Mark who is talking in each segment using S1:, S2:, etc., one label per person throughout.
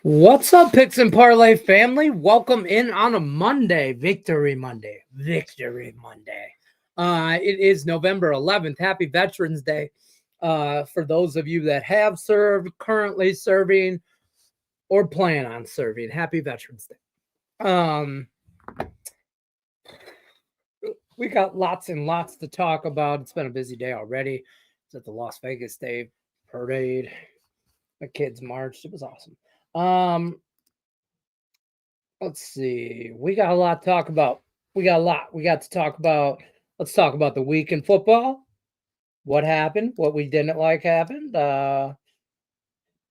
S1: What's up, Picks and Parlay family? Welcome in on a Monday, Victory Monday. It is November 11th. Happy Veterans Day. For those of you that have served, currently serving, or plan on serving, happy Veterans Day. We got lots and lots to talk about. It's been a busy day already. It's at the Las Vegas Day Parade. The kids marched. It was awesome. Let's see. We got a lot to talk about. We got to talk about. Let's talk about the week in football. What happened? What we didn't like happened. To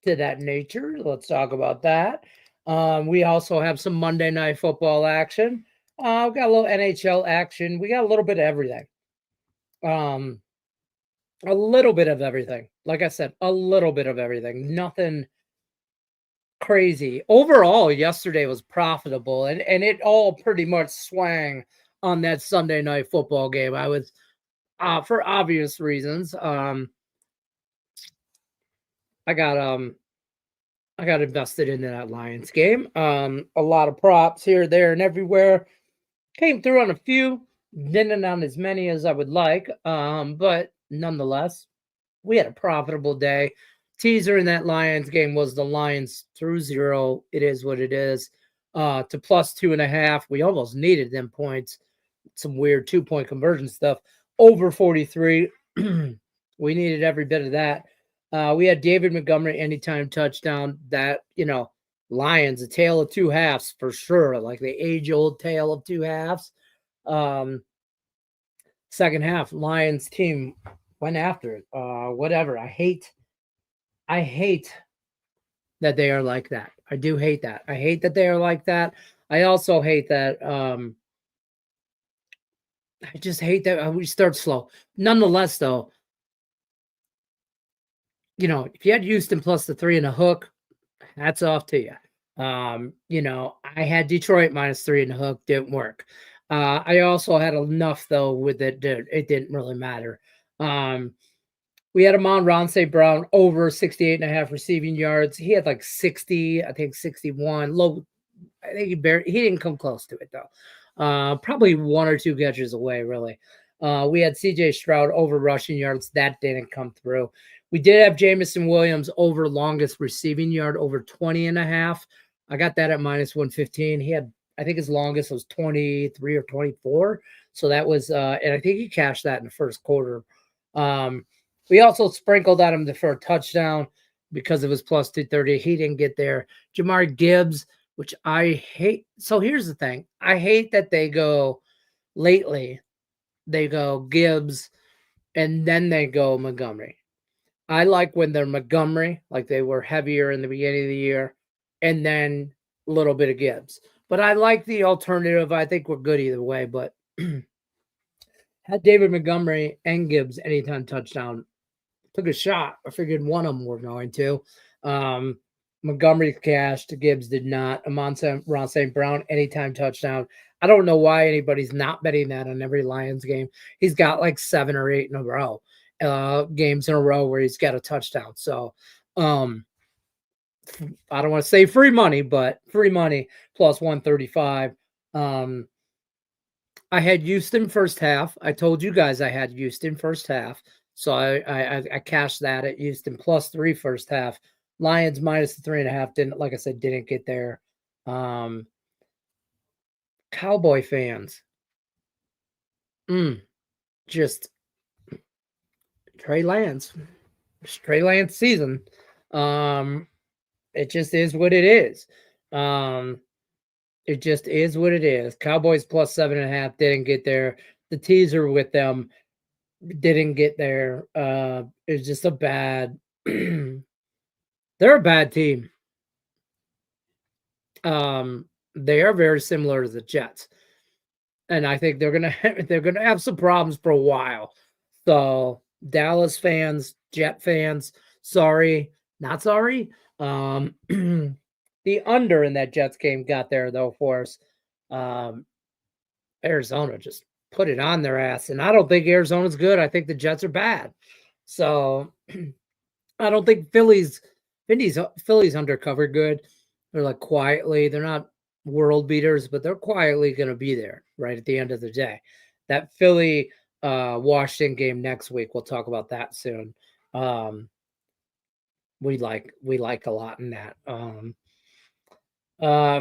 S1: that nature. Let's talk about that. We also have some Monday Night Football action. We got a little NHL action. We got a little bit of everything. A little bit of everything. Like I said, a little bit of everything. Nothing crazy. Overall, yesterday was profitable, and it all pretty much swang on that Sunday Night Football game. I was, for obvious reasons, I got invested into that Lions game. A lot of props here, there, and everywhere. Came through on a few, didn't on as many as I would like. But nonetheless, we had a profitable day. Teaser in that Lions game was the Lions through 0. It is what it is. To plus 2.5. We almost needed them points. Some weird 2-point conversion stuff. Over 43. We needed every bit of that. We had David Montgomery anytime touchdown. That, Lions, a tale of two halves for sure. Like the age-old tale of two halves. Second half, Lions team went after it. Whatever. I hate that they are like that. I do hate that. I hate that they are like that. I also hate that. I just hate that we start slow. Nonetheless, though, if you had Houston plus the 3 and a hook, hats off to you. I had Detroit minus 3 and a hook. Didn't work. I also had enough, though, with it. It didn't really matter. We had him on Ron St. Brown over 68.5 receiving yards. He had like 60, I think 61. Low, I think he didn't come close to it, though. Probably 1 or 2 catches away, really. We had CJ Stroud over rushing yards. That didn't come through. We did have Jamison Williams over longest receiving yard, over 20.5. I got that at minus 115. He had, I think his longest was 23 or 24. So that was, and I think he cashed that in the first quarter. We also sprinkled on him for a touchdown because it was plus 230. He didn't get there. Jamar Gibbs, which I hate. So here's the thing. I hate that they go Gibbs, and then they go Montgomery. I like when they're Montgomery, like they were heavier in the beginning of the year, and then a little bit of Gibbs. But I like the alternative. I think we're good either way. But had David Montgomery and Gibbs anytime touchdown, took a shot. I figured one of them were going to. Montgomery cashed. Gibbs did not. Ron St. Brown, anytime touchdown. I don't know why anybody's not betting that on every Lions game. He's got like 7 or 8 in a row. Games in a row where he's got a touchdown. So I don't want to say free money, but free money plus 135. I had Houston first half. I told you guys I had Houston first half. So I cashed that at Houston plus 3 first half. Lions minus the 3.5 didn't get there. Cowboy fans. Just Trey Lance. It's Trey Lance season. It just is what it is. It just is what it is. Cowboys plus 7.5 didn't get there. The teaser with them didn't get there. It's just a bad. They're a bad team. They are very similar to the Jets, and I think they're gonna have some problems for a while. So Dallas fans, Jet fans, sorry, not sorry. The under in that Jets game got there though for us. Arizona just put it on their ass, and I don't think Arizona's good. I think the Jets are bad. So I don't think Philly's undercover good. They're like quietly, they're not world beaters, but they're quietly going to be there right at the end of the day. That Philly Washington game next week, we'll talk about that soon. We like a lot in that.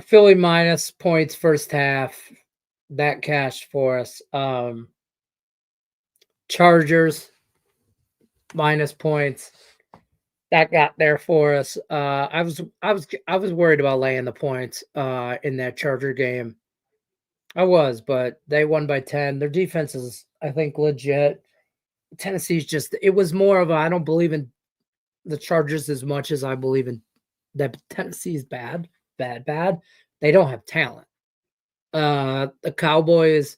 S1: Philly minus points first half. That cashed for us. Chargers minus points. That got there for us. I was worried about laying the points in that Charger game. I was, but they won by 10. Their defense is, I think, legit. Tennessee's just, it was more of a, I don't believe in the Chargers as much as I believe in that Tennessee's bad. They don't have talent. The Cowboys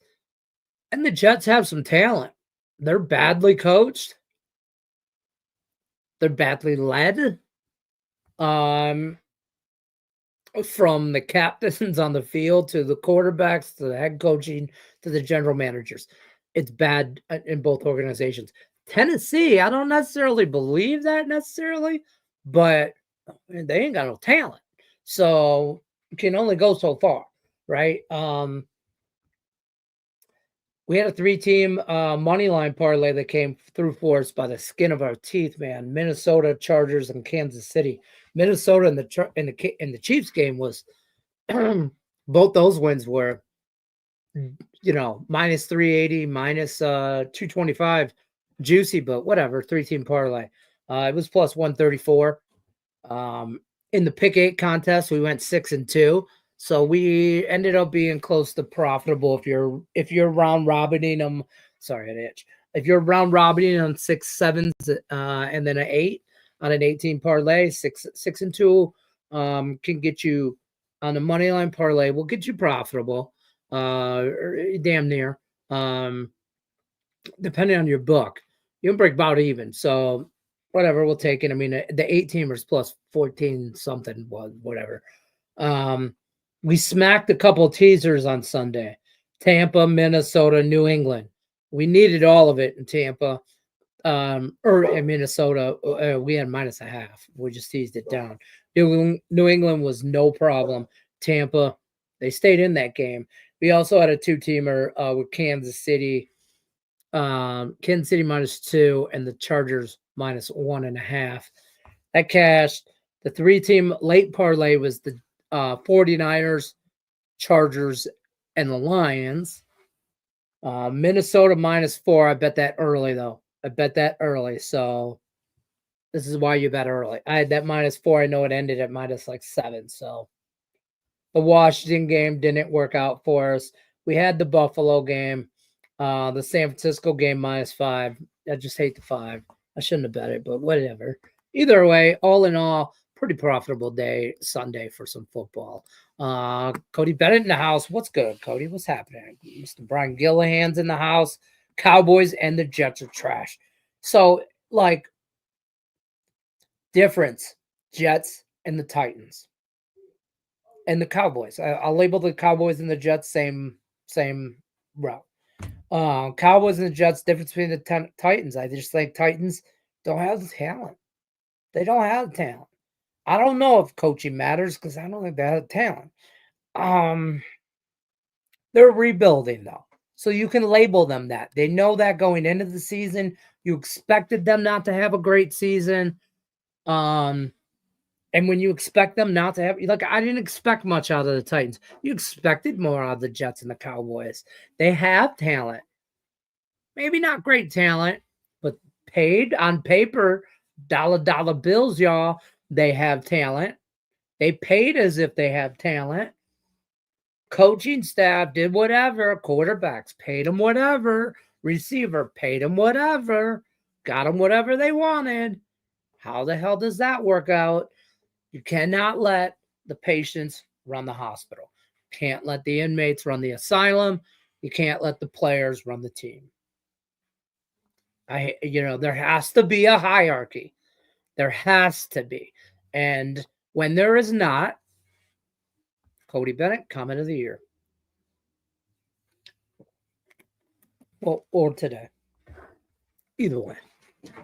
S1: and the Jets have some talent. They're badly coached. They're badly led. From the captains on the field to the quarterbacks to the head coaching to the general managers. It's bad in both organizations. Tennessee, I don't necessarily believe that necessarily, but they ain't got no talent. So you can only go so far, right? We had a 3-team money line parlay that came through for us by the skin of our teeth, man. Minnesota, Chargers, and Kansas City. Minnesota in the Chiefs game was both those wins were, minus 380, minus 225, juicy, but whatever. 3-team parlay. It was plus 134. In the pick 8 contest, we went 6-2. So we ended up being close to profitable if you're round robining them. Sorry, an itch. If you're round robining on 6 7s and then an 8 on an 18 parlay, 6-2 can get you on the money line parlay. Will get you profitable, damn near. Depending on your book, you can break about even. So whatever, we'll take it. I mean, the 8-teamers plus 14 something was whatever. We smacked a couple teasers on Sunday. Tampa, Minnesota, New England. We needed all of it in Tampa. Or in Minnesota, we had minus a half. We just teased it down. New England was no problem. Tampa, they stayed in that game. We also had a 2-teamer with Kansas City minus 2 and the Chargers minus 1.5. That cashed. The 3-team late parlay was the 49ers, Chargers, and the Lions. Minnesota minus 4. I bet that early, though. So this is why you bet early. I had that minus 4. I know it ended at minus like 7. So the Washington game didn't work out for us. We had the Buffalo game, the San Francisco game minus 5. I just hate the 5. I shouldn't have bet it, but whatever. Either way, all in all, pretty profitable day Sunday for some football. Cody Bennett in the house. What's good, Cody? What's happening? Mr. Brian Gillahan's in the house. Cowboys and the Jets are trash. So, difference, Jets and the Titans. And the Cowboys. I'll label the Cowboys and the Jets same route. Cowboys and the Jets, difference between the Titans. I just think Titans don't have the talent. They don't have the talent. I don't know if coaching matters because I don't think they have talent. They're rebuilding, though. So you can label them that. They know that going into the season. You expected them not to have a great season. And when you expect them not to have, I didn't expect much out of the Titans. You expected more out of the Jets and the Cowboys. They have talent. Maybe not great talent, but paid on paper, dollar bills, y'all. They have talent. They paid as if they have talent. Coaching staff did whatever. Quarterbacks paid them whatever. Receiver paid them whatever. Got them whatever they wanted. How the hell does that work out? You cannot let the patients run the hospital. Can't let the inmates run the asylum. You can't let the players run the team. There has to be a hierarchy. There has to be. And when there is not, Cody Bennett, comment of the year. Well, or today. Either way.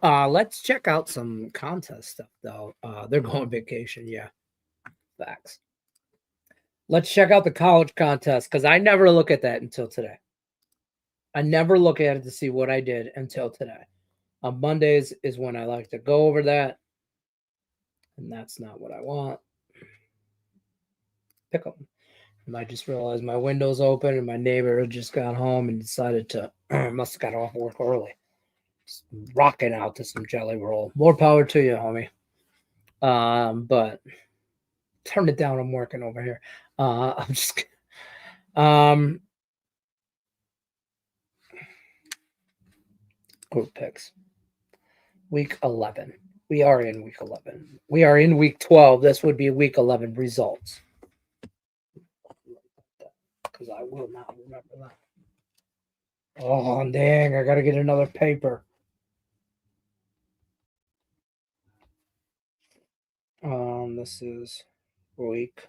S1: Let's check out some contest stuff, though. They're going vacation, yeah. Facts. Let's check out the college contest because I never look at that until today. I never look at it to see what I did until today. On Mondays is when I like to go over that, and that's not what I want. Pick them. And I just realized my window's open and my neighbor just got home and decided to must have got off work early. Just rocking out to some jelly roll. More power to you, homie. But turn it down. I'm working over here. I'm just group picks. Week 11. We are in week 11. We are in week 12. This would be week 11 results. Because I will not remember that. Oh, dang. I got to get another paper. This is week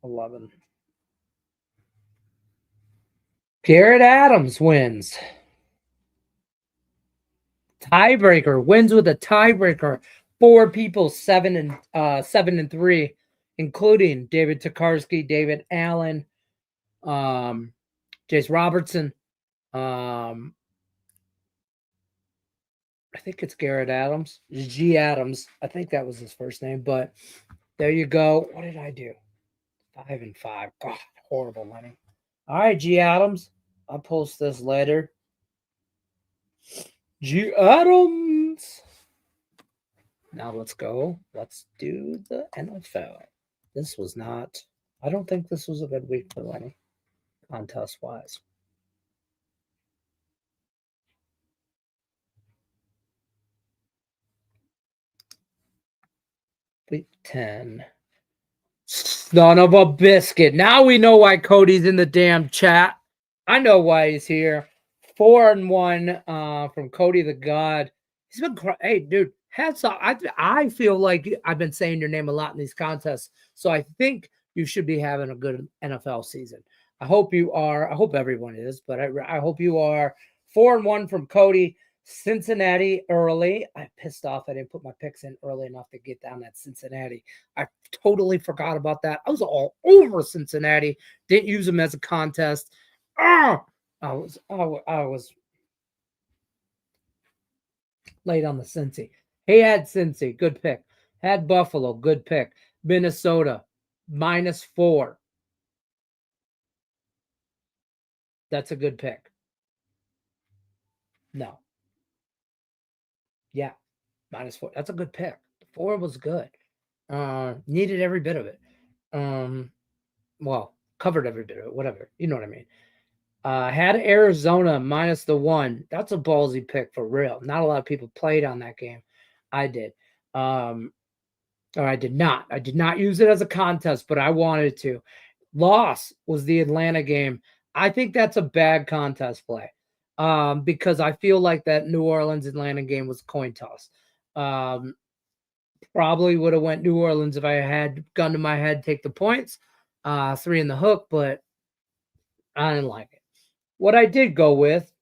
S1: 11. Garrett Adams wins. Tiebreaker wins with a tiebreaker. 4 people, 7-3, including David Tokarski, David Allen, Jace Robertson. I think it's Garrett Adams. G. Adams. I think that was his first name. But there you go. What did I do? 5-5. God, horrible, Lenny. All right, G. Adams. I'll post this later. G. Adams. Now let's go. Let's do the NFL. This was not. I don't think this was a good week for Lenny, contest-wise. Week 10. Son of a biscuit. Now we know why Cody's in the damn chat. I know why he's here. 4-1 from Cody the God. He's been hey, dude, hats off. I feel like I've been saying your name a lot in these contests, so I think you should be having a good NFL season. I hope you are. I hope everyone is, but I hope you are. 4-1 from Cody. Cincinnati early. I'm pissed off I didn't put my picks in early enough to get down that Cincinnati. I totally forgot about that. I was all over Cincinnati. Didn't use them as a contest. I was late on the Cincy. He had Cincy, good pick. Had Buffalo, good pick. Minnesota, -4. That's a good pick. No. Yeah, -4. That's a good pick. 4 was good. Needed every bit of it. Well, covered every bit of it, whatever. You know what I mean. Had Arizona -1. That's a ballsy pick for real. Not a lot of people played on that game. I did. Or I did not. I did not use it as a contest, but I wanted to. Loss was the Atlanta game. I think that's a bad contest play. Because I feel like that New Orleans Atlanta game was a coin toss. Probably would have went New Orleans if I had gun to my head, take the points. 3 in the hook, but I didn't like it. What I did go with,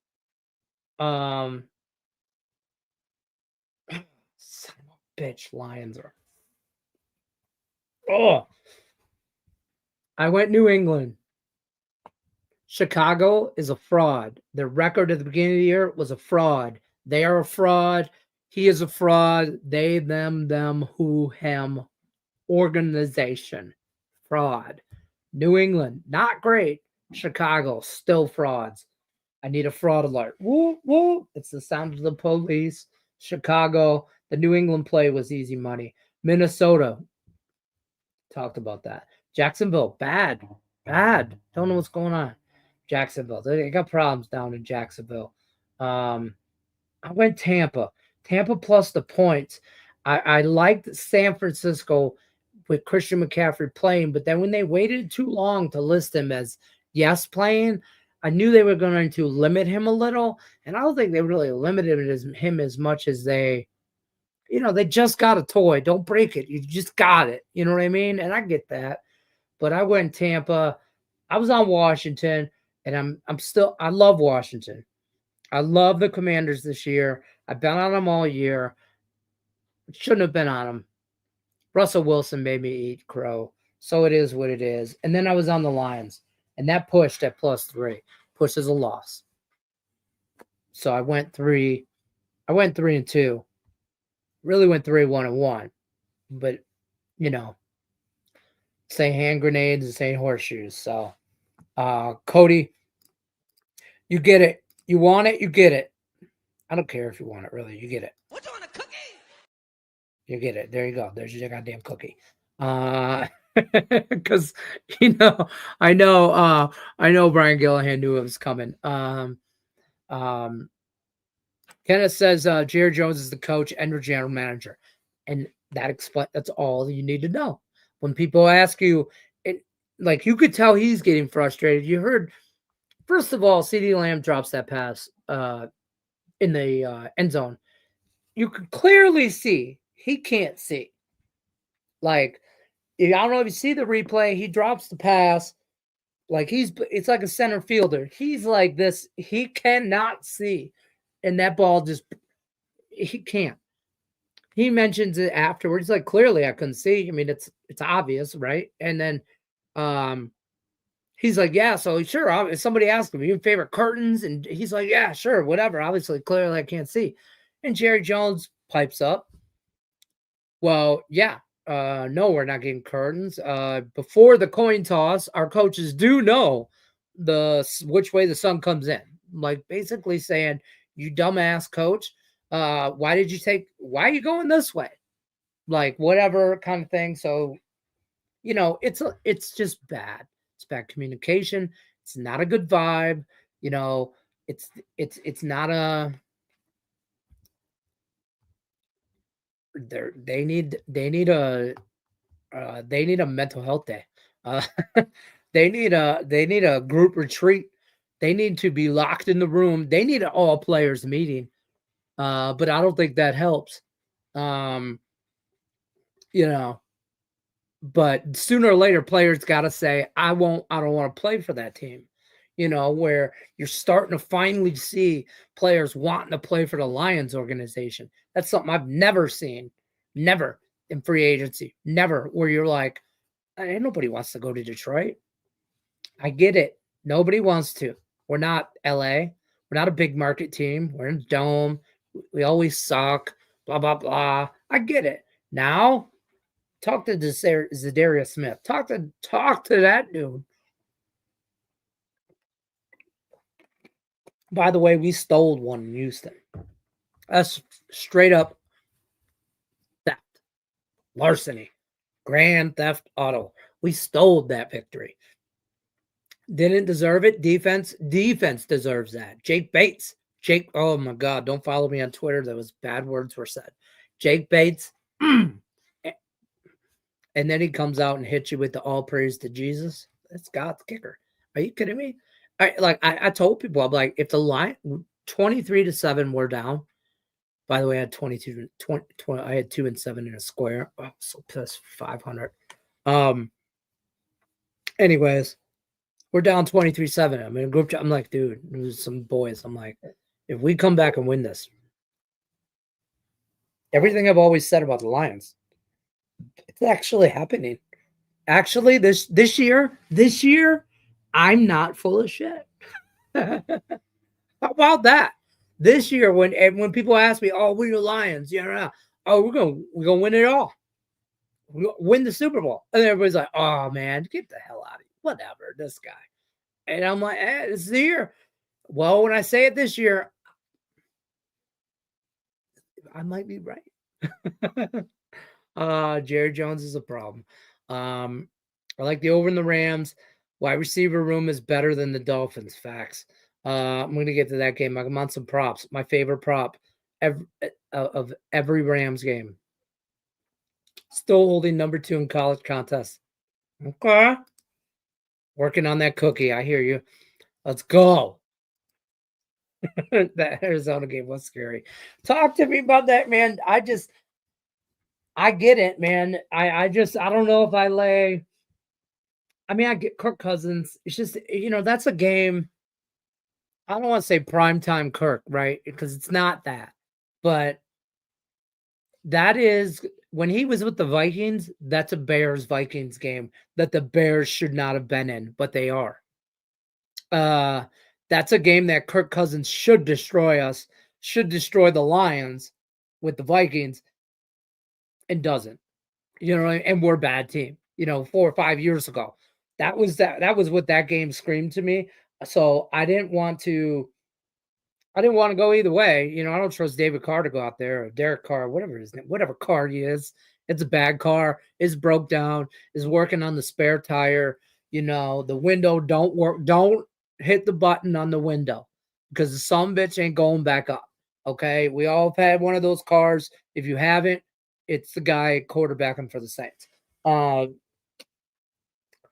S1: son of a bitch, Lions are. Oh, I went New England. Chicago is a fraud. Their record at the beginning of the year was a fraud. They are a fraud. He is a fraud. They, them, who, him, organization. Fraud. New England, not great. Chicago, still frauds. I need a fraud alert. Woo, woo. It's the sound of the police. Chicago, the New England play was easy money. Minnesota, talked about that. Jacksonville, bad. Don't know what's going on. Jacksonville, they got problems down in Jacksonville. I went Tampa. Tampa plus the points. I liked San Francisco with Christian McCaffrey playing, but then when they waited too long to list him as playing, I knew they were going to limit him a little, and I don't think they really limited him as much as they just got a toy. Don't break it. You just got it. You know what I mean? And I get that. But I went Tampa. I was on Washington, and I love Washington. I love the Commanders this year. I've been on them all year. Shouldn't have been on them. Russell Wilson made me eat crow. So it is what it is. And then I was on the Lions, and that pushed at +3, pushes a loss. So I went 3-2. Really went 3-1-1. But you know, say hand grenades and say horseshoes. So Cody, you get it. You want it, you get it. I don't care if you want it, really. You get it.
S2: What, you want a cookie?
S1: You get it. There you go. There's your goddamn cookie. Because I know Brian Gillihan knew it was coming. Kenneth says Jerry Jones is the coach and the general manager, and that's all you need to know. When people ask you, like, you could tell he's getting frustrated. You heard, first of all, CeeDee Lamb drops that pass in the end zone. You could clearly see he can't see. Like, I don't know if you see the replay. He drops the pass. Like, it's like a center fielder. He's like this. He cannot see. And that ball he can't. He mentions it afterwards. Like, clearly I couldn't see. I mean, it's obvious, right? And then he's like, yeah, so sure. Somebody asked him, you favorite curtains? And he's like, yeah, sure, whatever. Obviously, clearly I can't see. And Jerry Jones pipes up, well, yeah, no, we're not getting curtains. Before the coin toss, our coaches do know which way the sun comes in. Like, basically saying, you dumbass coach, why are you going this way? Like, whatever kind of thing. So, it's just bad. It's bad communication. It's not a good vibe. It's not a. They need a mental health day. They need a group retreat. They need to be locked in the room. They need an all players meeting. But I don't think that helps. But sooner or later, players got to say, I don't want to play for that team. Where you're starting to finally see players wanting to play for the Lions organization. That's something I've never seen. Never in free agency. Never. Where you're like, ain't nobody wants to go to Detroit. I get it. Nobody wants to. We're not LA. We're not a big market team. We're in a dome. We always suck. Blah, blah, blah. I get it. Now, talk to Zadarius Smith. Talk to that dude. By the way, we stole one in Houston. That's straight up theft. Larceny. Grand theft auto. We stole that victory. Didn't deserve it. Defense deserves that. Jake Bates. Oh my God, don't follow me on Twitter. That was bad words were said. Jake Bates. And then he comes out and hits you with the all praise to Jesus. That's God's kicker. Are you kidding me? I told people, I'm like, if the line 23-7 we're down. By the way, I had 20, I had 2 and 7 in a square. Oh, so plus 500. Anyways, we're down 23-7. I'm in a group chat. I'm like, dude, there's some boys. I'm like, if we come back and win this, everything I've always said about the Lions, it's actually happening. Actually, this year, I'm not full of shit. How about that? This year, when people ask me, "Oh, we're the Lions," we're gonna win it all. We'll win the Super Bowl, and everybody's like, "Oh man, get the hell out of here!" Whatever, this guy. And I'm like, this is the year. Well, when I say it this year, I might be right. Jerry Jones is a problem. I like the over in the Rams. Wide receiver room is better than the Dolphins. Facts. I'm going to get to that game. I'm on some props. My favorite prop of every Rams game. Still holding number 2 in college contest. Okay. Working on that cookie. I hear you. Let's go. That Arizona game was scary. Talk to me about that, man. I get it, man. I don't know if I lay. I mean, I get Kirk Cousins. It's just, that's a game. I don't want to say primetime Kirk, right? Because it's not that. But that is when he was with the Vikings, that's a Bears-Vikings game that the Bears should not have been in, but they are. That's a game that Kirk Cousins should destroy us, should destroy the Lions with the Vikings, and doesn't. And we're a bad team. 4 or 5 years ago. That was what that game screamed to me. So I didn't want to go either way. I don't trust David Carr to go out there, or Derek Carr, whatever his name, whatever car he is. It's a bad car. It's broke down. Is working on the spare tire. The window don't work. Don't hit the button on the window, because the sumbitch ain't going back up. Okay, we all have had one of those cars. If you haven't, it's the guy quarterbacking for the Saints. A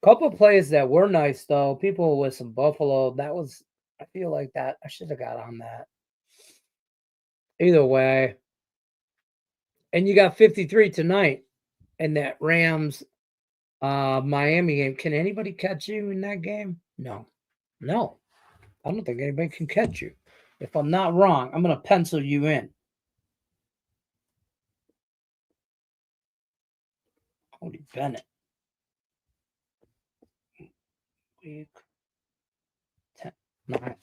S1: couple of plays that were nice though. People with some Buffalo. I feel like that I should have got on that. Either way, and you got 53 tonight in that Rams Miami game. Can anybody catch you in that game? No. I don't think anybody can catch you. If I'm not wrong, I'm going to pencil you in. Cody Bennett. Week 10. 9.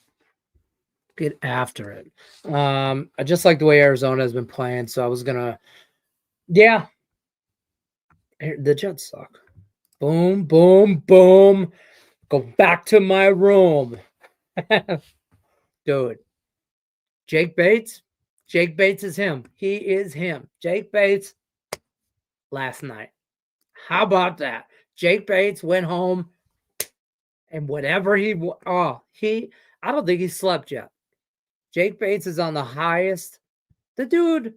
S1: Get after it. I just like the way Arizona has been playing, so I was going to, the Jets suck. Boom, boom, boom. Go back to my room. Dude. Jake Bates is him. He is him. Jake Bates last night. How about that? Jake Bates went home, and whatever I don't think he slept yet. Jake Bates is on the highest. The dude,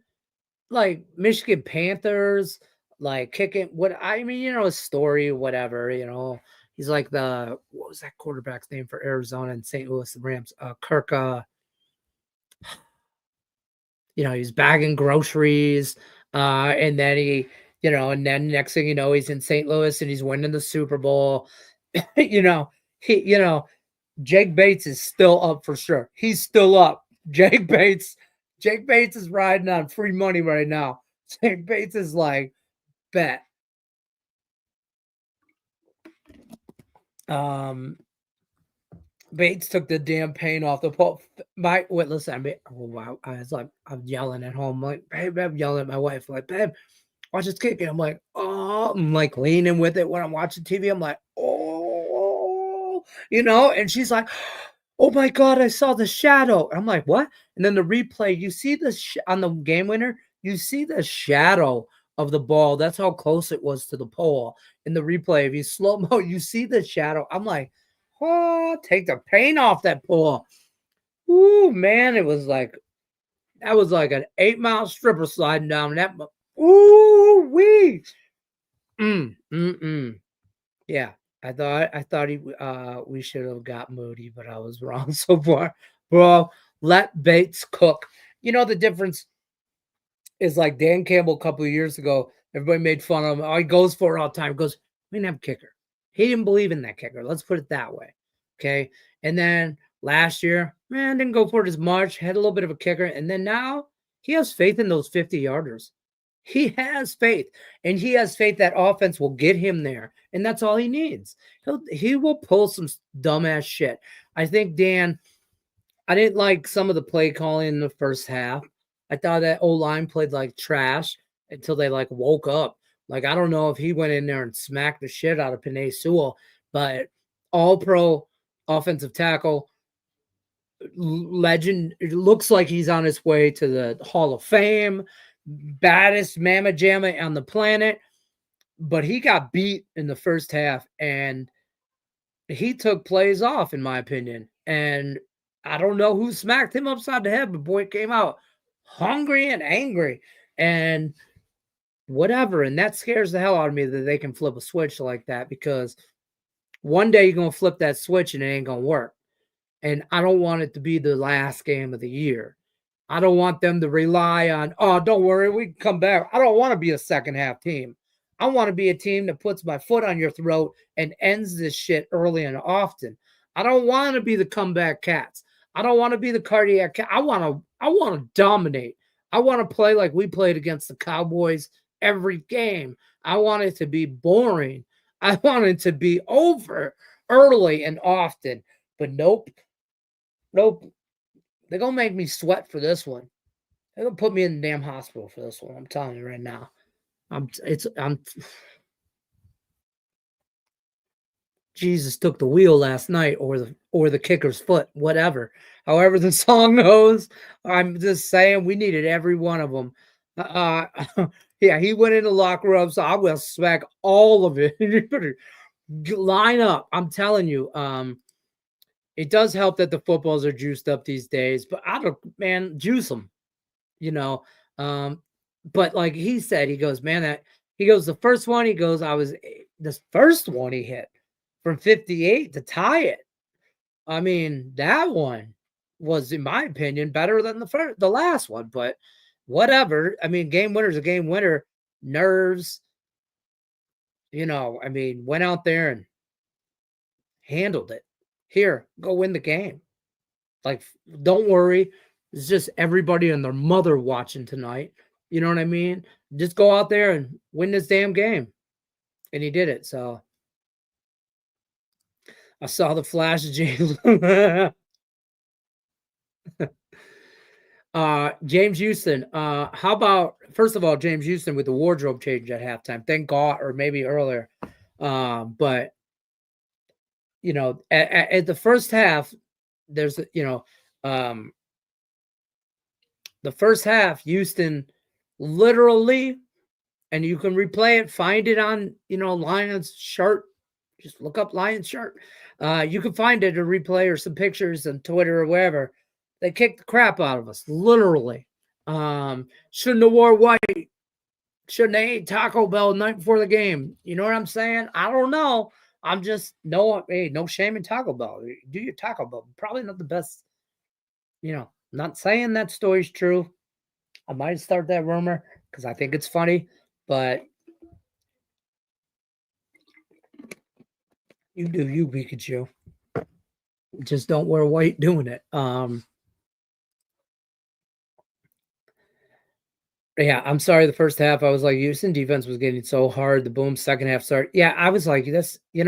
S1: like Michigan Panthers, like kicking his story, whatever, he's like what was that quarterback's name for Arizona and St. Louis Rams? Kirk, he's bagging groceries, and then and then next thing you know, he's in St. Louis and he's winning the Super Bowl. Jake Bates is still up for sure. He's still up. Jake Bates is riding on free money right now. Jake Bates is like, bet. Bates took the damn paint off the pole. I'm yelling at home, like, babe, I'm yelling at my wife, like, babe, watch this kick. And I'm like, oh, I'm like leaning with it when I'm watching TV. I'm like, oh, and she's like, oh my God, I saw the shadow. And I'm like, what? And then the replay, you see on the game winner, you see the shadow of the ball. That's how close it was to the pole. In the replay, if you slow-mo, you see the shadow. I'm like, oh, take the paint off that pole. Ooh, man, that was like an 8-mile stripper sliding down that. Ooh, wee. Yeah, I thought we should have got Moody, but I was wrong so far. Bro, let Bates cook. The difference is, like Dan Campbell a couple of years ago, everybody made fun of him. Oh, he goes for it all the time. He goes, we didn't have a kicker. He didn't believe in that kicker. Let's put it that way. Okay. And then last year, man, didn't go for it as much, had a little bit of a kicker. And then now he has faith in those 50-yarders. He has faith, and he has faith that offense will get him there. And that's all he needs. He will pull some dumbass shit. I think, Dan, I didn't like some of the play calling in the first half. I thought that O-line played like trash until they like woke up. Like, I don't know if he went in there and smacked the shit out of Penei Sewell, but all-pro offensive tackle, legend. It looks like he's on his way to the Hall of Fame, baddest mamma jamma on the planet. But he got beat in the first half, and he took plays off, in my opinion. And I don't know who smacked him upside the head, but boy, it came out hungry and angry and whatever. And that scares the hell out of me that they can flip a switch like that, because one day you're going to flip that switch and it ain't going to work. And I don't want it to be the last game of the year. I don't want them to rely on, oh, don't worry, we can come back. I don't want to be a second half team. I want to be a team that puts my foot on your throat and ends this shit early and often. I don't want to be the comeback cats. I don't want to be the cardiac cat. I want to dominate. I want to play like we played against the Cowboys every game. I want it to be boring. I want it to be over early and often. But nope, nope. They're gonna make me sweat for this one. They're gonna put me in the damn hospital for this one. I'm telling you right now. I'm Jesus took the wheel last night, or the kicker's foot, whatever. However the song goes, I'm just saying we needed every one of them. Yeah, he went in the locker room, so I will smack all of it. You better line up. I'm telling you, it does help that the footballs are juiced up these days, but I don't, man, juice them, you know. Um, but like he said, he goes, man, he goes, the first one, he goes, this first one he hit from 58 to tie it. I mean, that one was, in my opinion, better than the last one, but whatever. I mean, game winner's a game winner. Nerves, I mean, went out there and handled it. Here, go win the game. Like, don't worry. It's just everybody and their mother watching tonight. You know what I mean? Just go out there and win this damn game. And he did it. So I saw the flash of James. James Houston. How about, first of all, James Houston with the wardrobe change at halftime? Thank God, or maybe earlier. But at the first half, there's the first half, Houston literally, and you can replay it, find it on Lions shirt. Just look up Lions shirt. You can find it, a replay or some pictures on Twitter or wherever. They kicked the crap out of us, literally. Shouldn't have wore white. Shouldn't have ate Taco Bell the night before the game. You know what I'm saying? I don't know. I'm just no shame in Taco Bell. Do your Taco Bell. Probably not the best. Not saying that story's true. I might start that rumor because I think it's funny, but you do you, Pikachu. Just don't wear white doing it. Yeah, I'm sorry. The first half, I was like, Houston defense was getting so hard. The boom, second half started. Yeah, I was like, this, did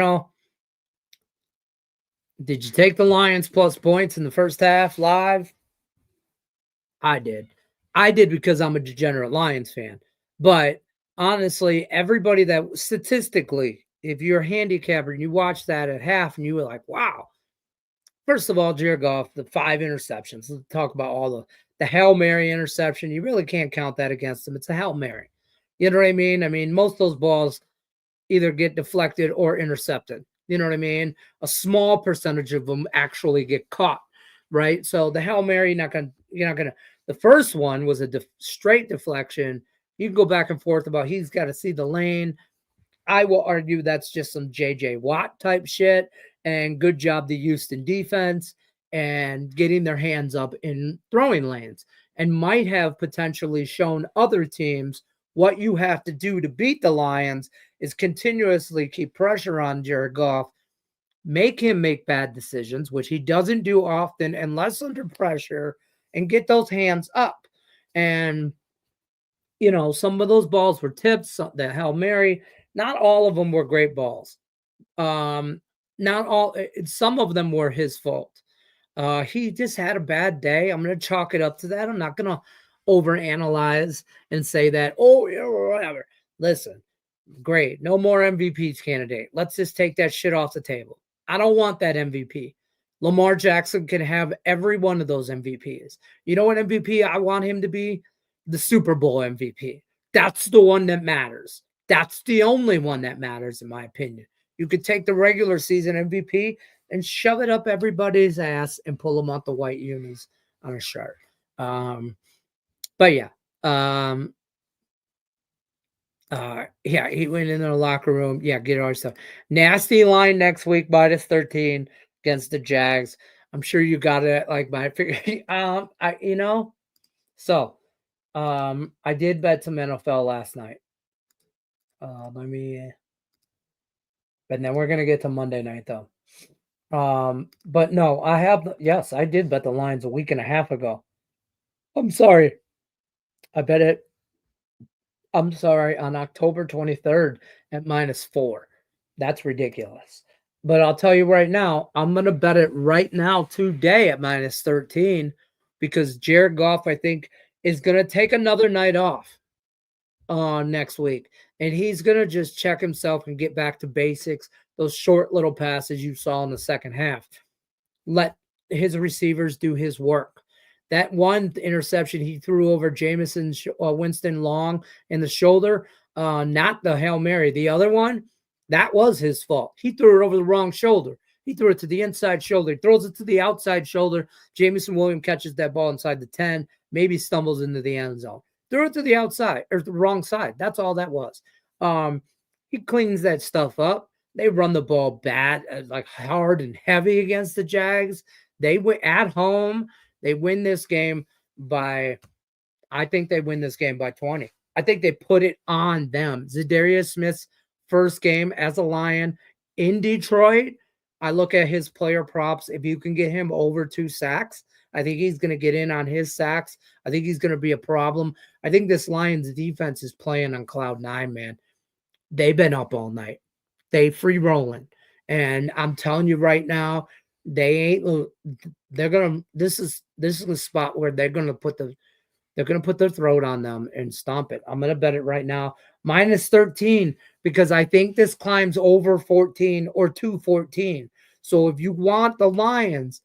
S1: you take the Lions plus points in the first half live? I did. I did because I'm a degenerate Lions fan. But honestly, everybody that statistically, if you're a handicapper and you watch that at half and you were like, wow. First of all, Jared Goff, the 5 interceptions. Let's talk about all the Hail Mary interception. You really can't count that against him. It's a Hail Mary. You know what I mean? I mean, most of those balls either get deflected or intercepted. You know what I mean? A small percentage of them actually get caught, right? So the Hail Mary, you're not gonna. The first one was a straight deflection. You can go back and forth about he's got to see the lane. I will argue that's just some JJ Watt type shit. And good job the Houston defense and getting their hands up in throwing lanes, and might have potentially shown other teams what you have to do to beat the Lions is continuously keep pressure on Jared Goff, make him make bad decisions, which he doesn't do often unless under pressure, and get those hands up. And, some of those balls were tipped, the Hail Mary, not all of them were great balls. Not all, some of them were his fault. He just had a bad day. I'm going to chalk it up to that. I'm not going to overanalyze and say that, oh, yeah, whatever. Listen, great. No more MVP's candidate. Let's just take that shit off the table. I don't want that MVP. Lamar Jackson can have every one of those MVPs. You know what MVP I want him to be? The Super Bowl MVP. That's the one that matters. That's the only one that matters, in my opinion. You could take the regular season MVP and shove it up everybody's ass and pull them out the white unis on a shirt. But yeah. Yeah, he went in the locker room. Yeah, get all your stuff. Nasty line next week, -13 against the Jags. I'm sure you got it like my figure. So I did bet some NFL last night. But then we're gonna get to Monday night though. But no, I did bet the Lions a week and a half ago. I'm sorry. I bet it I'm sorry, on October 23rd at -4. That's ridiculous. But I'll tell you right now, I'm gonna bet it right now today at -13 because Jared Goff, I think, is gonna take another night off next week, and he's gonna just check himself and get back to basics. Those short little passes you saw in the second half. Let his receivers do his work. That one interception he threw over Jameson Winston Long in the shoulder, not the Hail Mary, the other one, that was his fault. He threw it over the wrong shoulder. He threw it to the inside shoulder. He throws it to the outside shoulder. Jameson Williams catches that ball inside the 10, maybe stumbles into the end zone. Threw it to the outside or the wrong side. That's all that was. He cleans that stuff up. They run the ball bad, like hard and heavy against the Jags. They win at home. They win this game by, I think they win this game by 20. I think they put it on them. Zadarius Smith's first game as a Lion in Detroit. I look at his player props. If you can get him over 2 sacks, I think he's going to get in on his sacks. I think he's going to be a problem. I think this Lions defense is playing on cloud 9, man. They've been up all night. They free rolling. And I'm telling you right now, they're gonna this is the spot where they're gonna put their throat on them and stomp it. I'm gonna bet it right now. -13 because I think this climbs over 14 or 214. So if you want the Lions,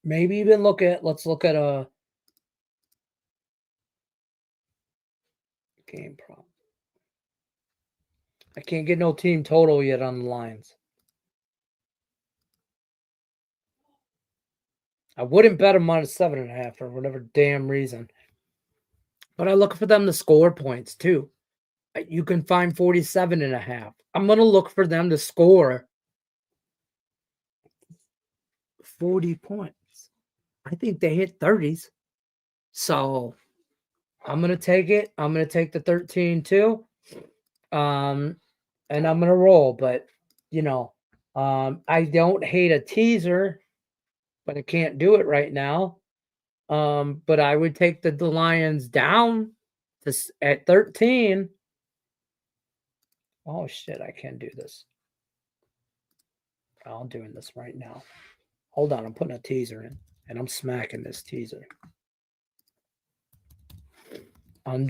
S1: maybe even let's look at a game prop. I can't get no team total yet on the Lions. I wouldn't bet them -7.5 for whatever damn reason. But I look for them to score points too. You can find 47.5. I'm going to look for them to score 40 points. I think they hit 30s. So I'm going to take it. I'm going to take the 13 too. And I'm going to roll. But, I don't hate a teaser, but I can't do it right now. But I would take the Lions down at 13. Oh, shit, I can't do this. I'm doing this right now. Hold on, I'm putting a teaser in, and I'm smacking this teaser. On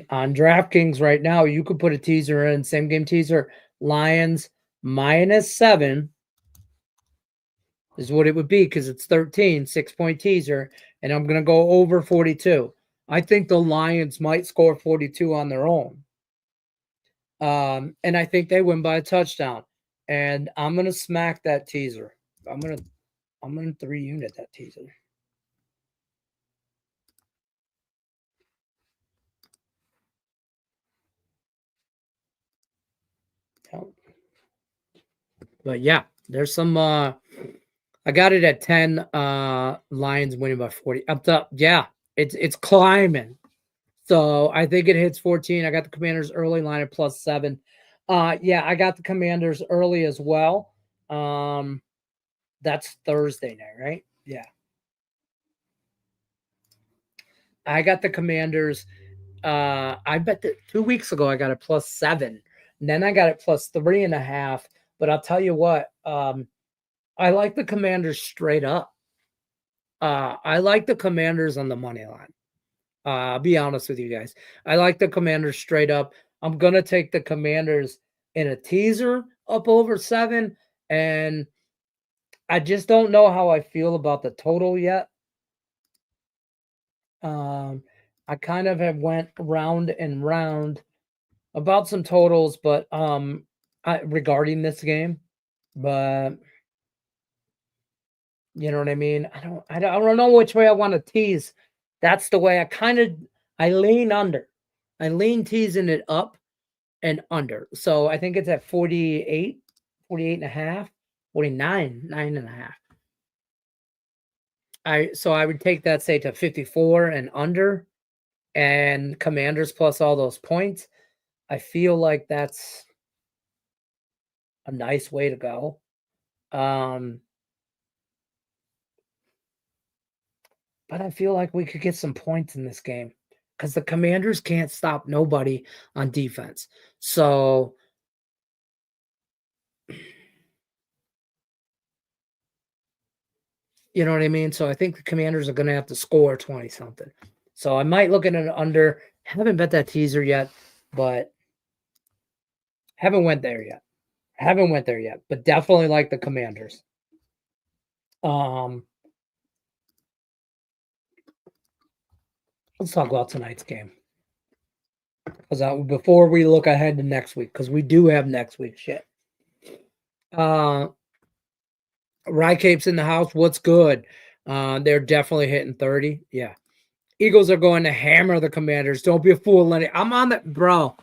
S1: DraftKings right now, you could put a teaser in, same game teaser, Lions -7 is what it would be because it's 13, 6-point teaser, and I'm going to go over 42. I think the Lions might score 42 on their own. And I think they win by a touchdown. And I'm going to smack that teaser. I'm going to 3-unit that teaser. But yeah, there's some I got it at 10 Lions winning by 40. Up top, yeah, it's climbing. So I think it hits 14. I got the Commanders early line at +7. Yeah, I got the Commanders early as well. That's Thursday night, right? Yeah. I got the Commanders. I bet that 2 weeks ago I got it +7. And then I got it +3.5. But I'll tell you what, I like the Commanders straight up. I like the Commanders on the money line. I'll be honest with you guys. I like the Commanders straight up. I'm gonna take the Commanders in a teaser up over 7, and I just don't know how I feel about the total yet. I kind of have went round and round about some totals, but regarding this game, but you know what I mean. I don't know which way I want to tease. That's the way I lean under. I lean teasing it up and under. So I think it's at 48, 48.5, 49, 9.5. So I would take that say to 54 and under, and Commanders plus all those points. I feel like that's a nice way to go. But I feel like we could get some points in this game. because the Commanders can't stop nobody on defense. So, you know what I mean? So I think the Commanders are going to have to score 20 something. So I might look at an under. Haven't bet that teaser yet, but haven't went there yet. Haven't went there yet, but definitely like the Commanders. Let's talk about tonight's game. Because before we look ahead to next week, because we do have next week's shit. Rye Cape's in the house. What's good? They're definitely hitting 30. Yeah. Eagles are going to hammer the Commanders. Don't be a fool, Lenny. I'm on that, bro.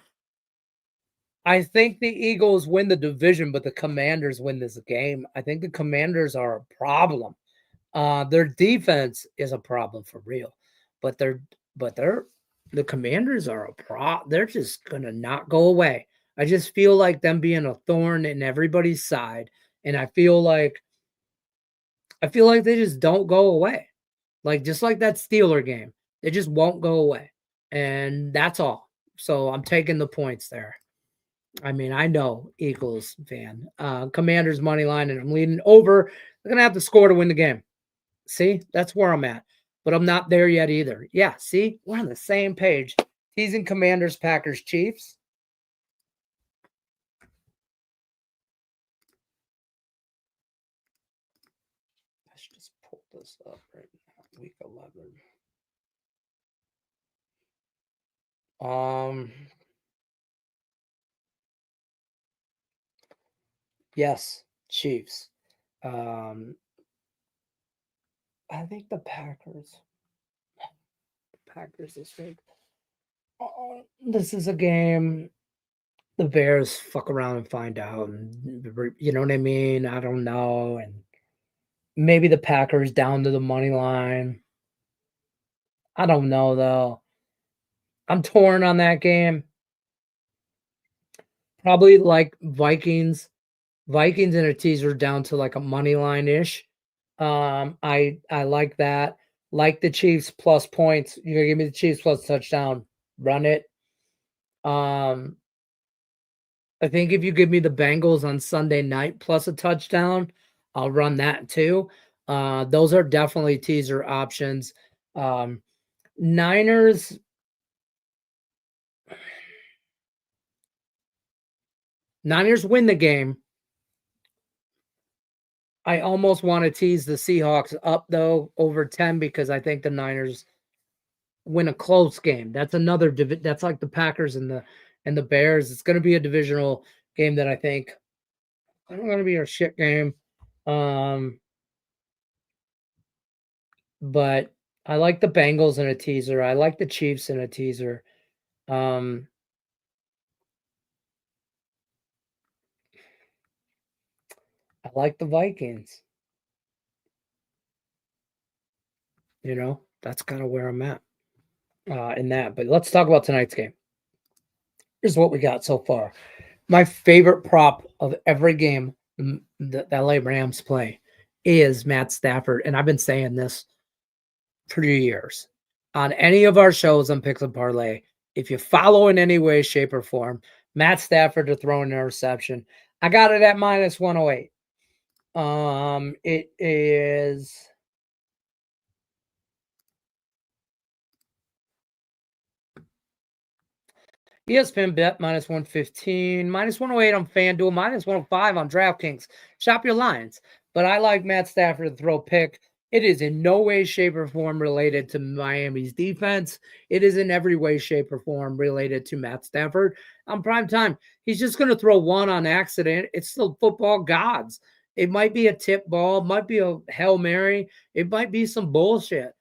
S1: I think the Eagles win the division, but the Commanders win this game. I think the Commanders are a problem. Their defense is a problem for real, but the Commanders are a they're just gonna not go away. I just feel like them being a thorn in everybody's side, and I feel like they just don't go away. Like just like that Steeler game, they just won't go away, and that's all. So I'm taking the points there. I mean, I know Eagles fan, Commanders money line, and I'm leading over. They're gonna have to score to win the game. See, that's where I'm at, but I'm not there yet either. Yeah, see, we're on the same page. Teasing Commanders, Packers, Chiefs. Let's just pull this up right now. Week 11. Yes, Chiefs. I think the Packers. Packers this week. This is a game the Bears fuck around and find out, and you know what I mean? I don't know, and maybe the Packers down to the money line. I don't know though. I'm torn on that game. Probably like Vikings. Vikings and a teaser down to like a money line ish. I like that. Like the Chiefs plus points. You're gonna give me the Chiefs plus touchdown. Run it. I think if you give me the Bengals on Sunday night plus a touchdown, I'll run that too. Those are definitely teaser options. Niners. Niners win the game. I almost want to tease the Seahawks up though over 10 because I think the Niners win a close game. That's another that's like the Packers and the Bears. It's going to be a divisional game that I think it's going to be a shit game. But I like the Bengals in a teaser. I like the Chiefs in a teaser. I like the Vikings. You know, that's kind of where I'm at in that. But let's talk about tonight's game. Here's what we got so far. My favorite prop of every game the LA Rams play is Matt Stafford. And I've been saying this for years. On any of our shows on Picks and Parlay, if you follow in any way, shape, or form, Matt Stafford to throw an interception. I got it at minus 108. It is ESPN bet minus 115, minus 108 on FanDuel, minus 105 on DraftKings. Shop your lines. But I like Matt Stafford to throw a pick. It is in no way, shape, or form related to Miami's defense. It is in every way, shape, or form related to Matt Stafford on prime time. He's just going to throw one on accident. It's still football gods. It might be a tip ball, it might be a Hail Mary, it might be some bullshit.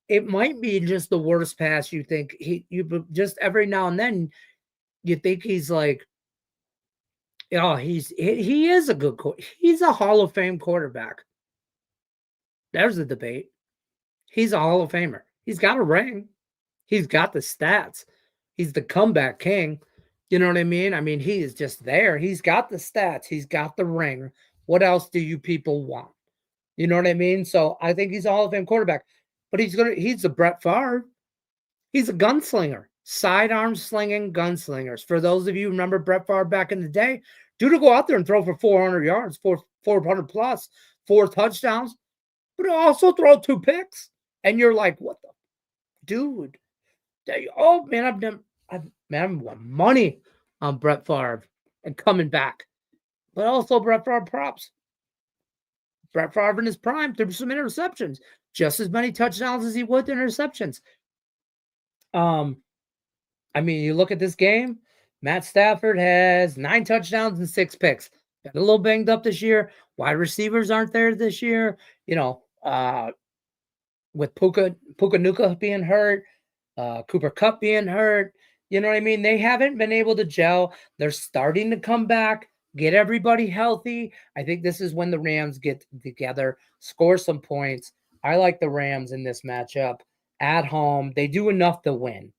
S1: It might be just the worst pass you think you just every now and then you think he's like, oh, he is a good he's a Hall of Fame quarterback. There's a debate. He's a Hall of Famer. He's got a ring. He's got the stats. He's the comeback king. You know what I mean? I mean, he is just there. He's got the stats. He's got the ring. What else do you people want? You know what I mean? So I think he's a Hall of Fame quarterback. But he's the Brett Favre. He's a gunslinger, sidearm slinging gunslingers. For those of you who remember Brett Favre back in the day, dude will go out there and throw for 400 yards, 400 plus, 4 touchdowns, but he'll also throw 2 picks. And you're like, what the dude? Oh man, I've won money on Brett Favre and coming back. But also Brett Favre props. Brett Favre in his prime threw some interceptions, just as many touchdowns as he would interceptions. I mean, you look at this game, Matt Stafford has 9 touchdowns and 6 picks. Got a little banged up this year. Wide receivers aren't there this year. You know, with Puka Nuka being hurt, Cooper Kupp being hurt. You know what I mean? They haven't been able to gel. They're starting to come back, get everybody healthy. I think this is when the Rams get together, score some points. I like the Rams in this matchup at home. They do enough to win.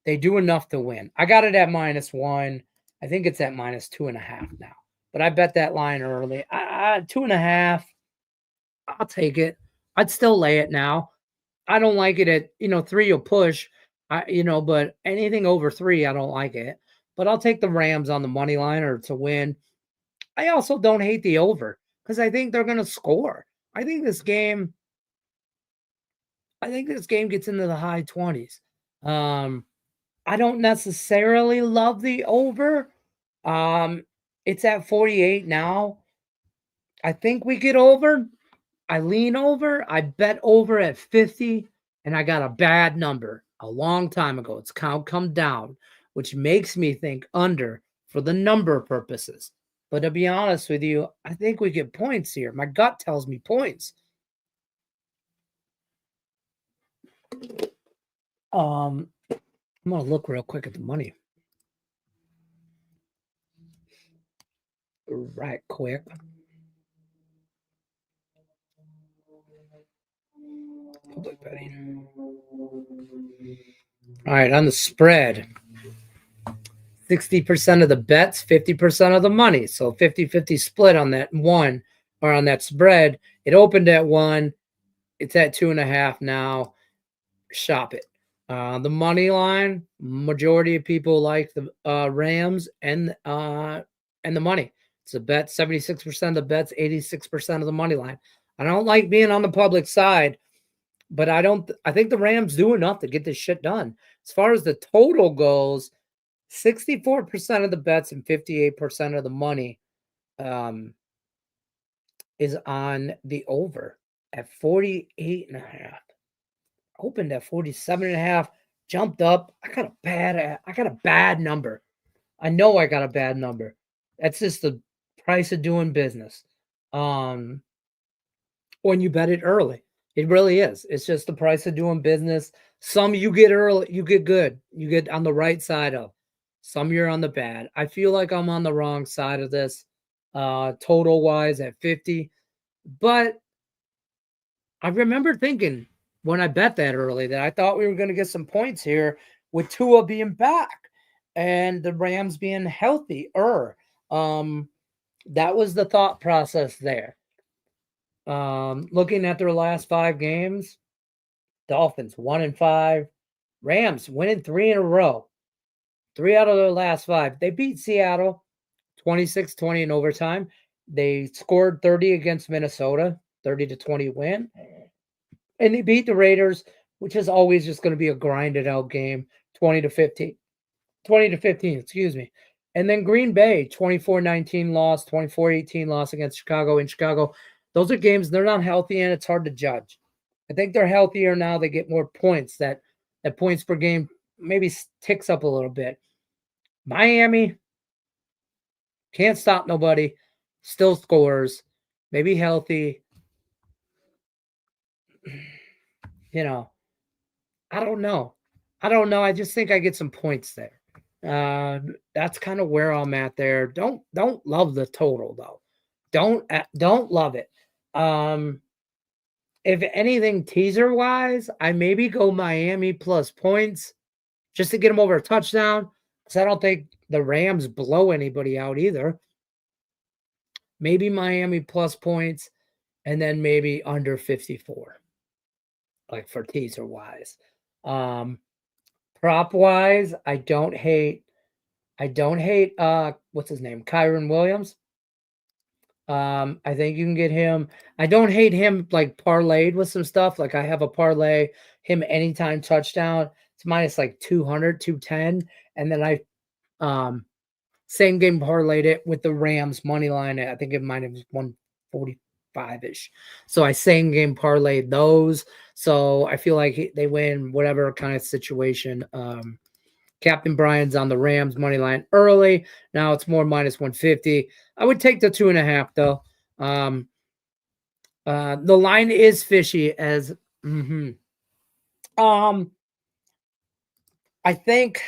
S1: They do enough to win. I got it at -1. I think it's at -2.5 now. But I bet that line early. 2.5. I'll take it. I'd still lay it now. I don't like it at 3 you'll push. But anything over 3, I don't like it. But I'll take the Rams on the money line or to win. I also don't hate the over because I think they're going to score. I think this game gets into the high 20s. I don't necessarily love the over. It's at 48 now. I think we get over. I lean over. I bet over at 50, and I got a bad number a long time ago. It's come down, which makes me think under for the number purposes. But to be honest with you, I think we get points here. My gut tells me points. I'm going to look real quick at the money. Right quick. Public betting. All right, on the spread, 60% of the bets, 50% of the money. So 50-50 split on that one or on that spread. It opened at 1. It's at 2.5 now. Shop it. The money line, majority of people like the Rams and the money. It's a bet, 76% of the bets, 86% of the money line. I don't like being on the public side, but I think the Rams do enough to get this shit done. As far as the total goes, 64% of the bets and 58% of the money is on the over at 48.5. Opened at 47.5, jumped up. I got a bad number. I know I got a bad number. That's just the price of doing business. When you bet it early. It really is. It's just the price of doing business. Some you get early, you get good. You get on the right side of. Some you're on the bad. I feel like I'm on the wrong side of this, total wise at 50. But I remember thinking when I bet that early that I thought we were going to get some points here with Tua being back and the Rams being healthier. That was the thought process there. Looking at their last 5 games, Dolphins 1-5, Rams winning 3 in a row. 3 out of their last 5. They beat Seattle 26-20 in overtime. They scored 30 against Minnesota, 30-20 win. And they beat the Raiders, which is always just going to be a grinded out game, 20-15, excuse me. And then Green Bay, 24-19 loss, 24-18 loss against Chicago in Chicago. Those are games they're not healthy and it's hard to judge. I think they're healthier now. They get more points. That points per game maybe ticks up a little bit. Miami can't stop nobody. Still scores. Maybe healthy. I don't know. I just think I get some points there. That's kind of where I'm at there. Don't love the total though. Don't love it. If anything, teaser wise, I maybe go Miami plus points just to get them over a touchdown because I don't think the Rams blow anybody out either. Maybe Miami plus points and then maybe under 54, like for teaser wise. Prop wise, I don't hate what's his name? Kyron Williams. I think you can get him. I don't hate him like parlayed with some stuff. Like I have a parlay, him anytime touchdown. It's minus like 200, 210. And then I same game parlayed it with the Rams money line. I think it might have 145-ish. So I same game parlayed those. So I feel like they win whatever kind of situation. Captain Brian's on the Rams money line early. Now it's more minus 150. I would take the 2.5 though. The line is fishy as I think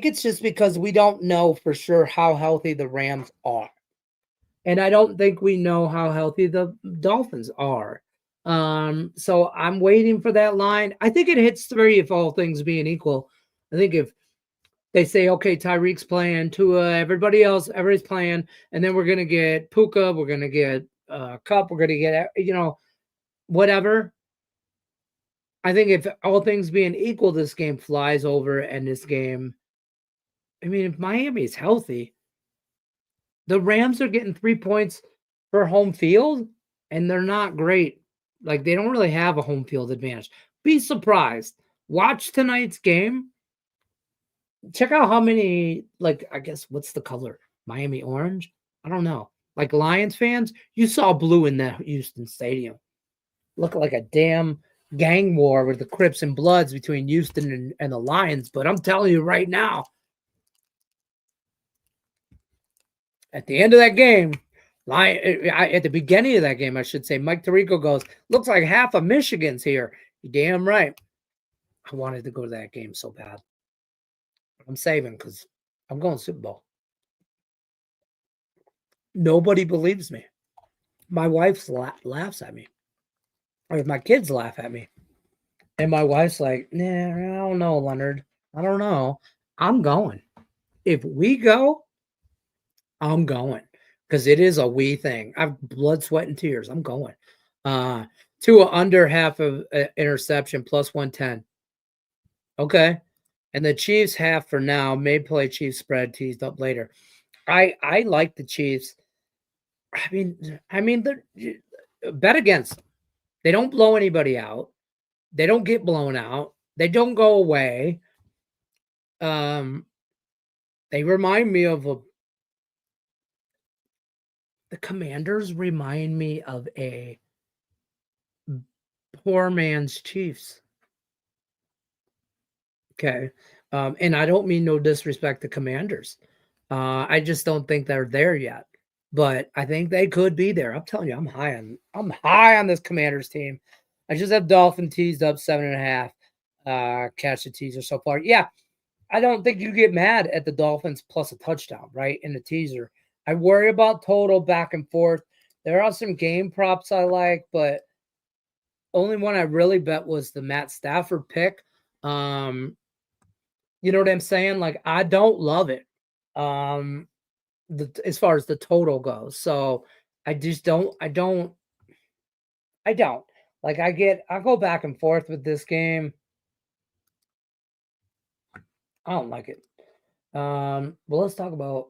S1: it's just because we don't know for sure how healthy the Rams are. And I don't think we know how healthy the Dolphins are. So I'm waiting for that line. I think it hits 3 if all things being equal. I think if they say, okay, Tyreek's playing, Tua, everybody's playing, and then we're going to get Puka, we're going to get Cup, we're going to get, whatever. I think if all things being equal, this game flies over, and this game, I mean, if Miami is healthy, the Rams are getting 3 points for home field, and they're not great. Like, they don't really have a home field advantage. Be surprised. Watch tonight's game. Check out how many, like, I guess, what's the color? Miami orange? I don't know. Like, Lions fans, you saw blue in that Houston stadium. Looked like a damn gang war with the Crips and Bloods between Houston and the Lions. But I'm telling you right now, at the end of that game, at the beginning of that game, I should say, Mike Tirico goes, looks like half of Michigan's here. You're damn right. I wanted to go to that game so bad. I'm saving because I'm going Super Bowl. Nobody believes me. My wife laughs at me. Or my kids laugh at me. And my wife's like, nah, I don't know, Leonard. I don't know. I'm going. If we go, I'm going. Because it is a we thing. I've blood, sweat, and tears. I'm going. To under half of interception plus 110. Okay. And the Chiefs half for now. May play Chiefs spread teased up later. I like the Chiefs. I mean, bet against them. They don't blow anybody out. They don't get blown out. They don't go away. They remind me of the Commanders remind me of a poor man's Chiefs. Okay. And I don't mean no disrespect to Commanders. I just don't think they're there yet. But I think they could be there. I'm telling you, I'm high on this Commanders team. I just have Dolphin teased up 7.5. Catch the teaser so far. Yeah, I don't think you get mad at the Dolphins plus a touchdown, right? In the teaser. I worry about total back and forth. There are some game props I like, but only one I really bet was the Matt Stafford pick. You know what I'm saying? Like, I don't love it. As far as the total goes. So I just don't. Like, I'll go back and forth with this game. I don't like it. Well, let's talk about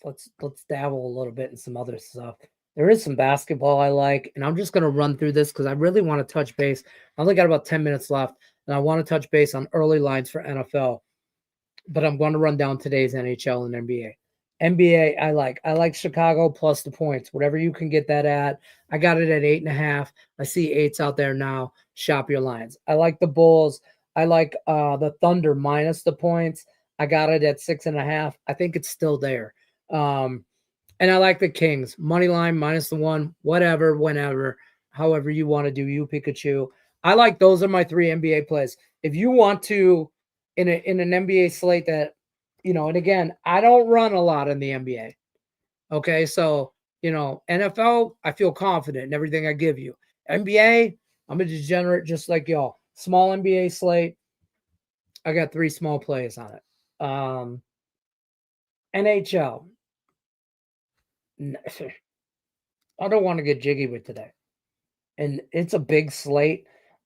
S1: let's dabble a little bit in some other stuff. There is some basketball I like, and I'm just gonna run through this because I really want to touch base. I only got about 10 minutes left, and I want to touch base on early lines for NFL. But I'm going to run down today's NHL and NBA. NBA, I like Chicago plus the points. Whatever you can get that at. I got it at 8.5. I see 8s out there now. Shop your lines. I like the Bulls. I like the Thunder minus the points. I got it at 6.5. I think it's still there. And I like the Kings. Money line minus the 1, whatever, whenever, however you want to do, you Pikachu. I like those are my 3 NBA plays. If you want to in an NBA slate that, and again, I don't run a lot in the NBA. Okay, so NFL, I feel confident in everything I give you. NBA, I'm a degenerate just like y'all. Small NBA slate. I got 3 small plays on it. NHL. I don't want to get jiggy with today. And it's a big slate.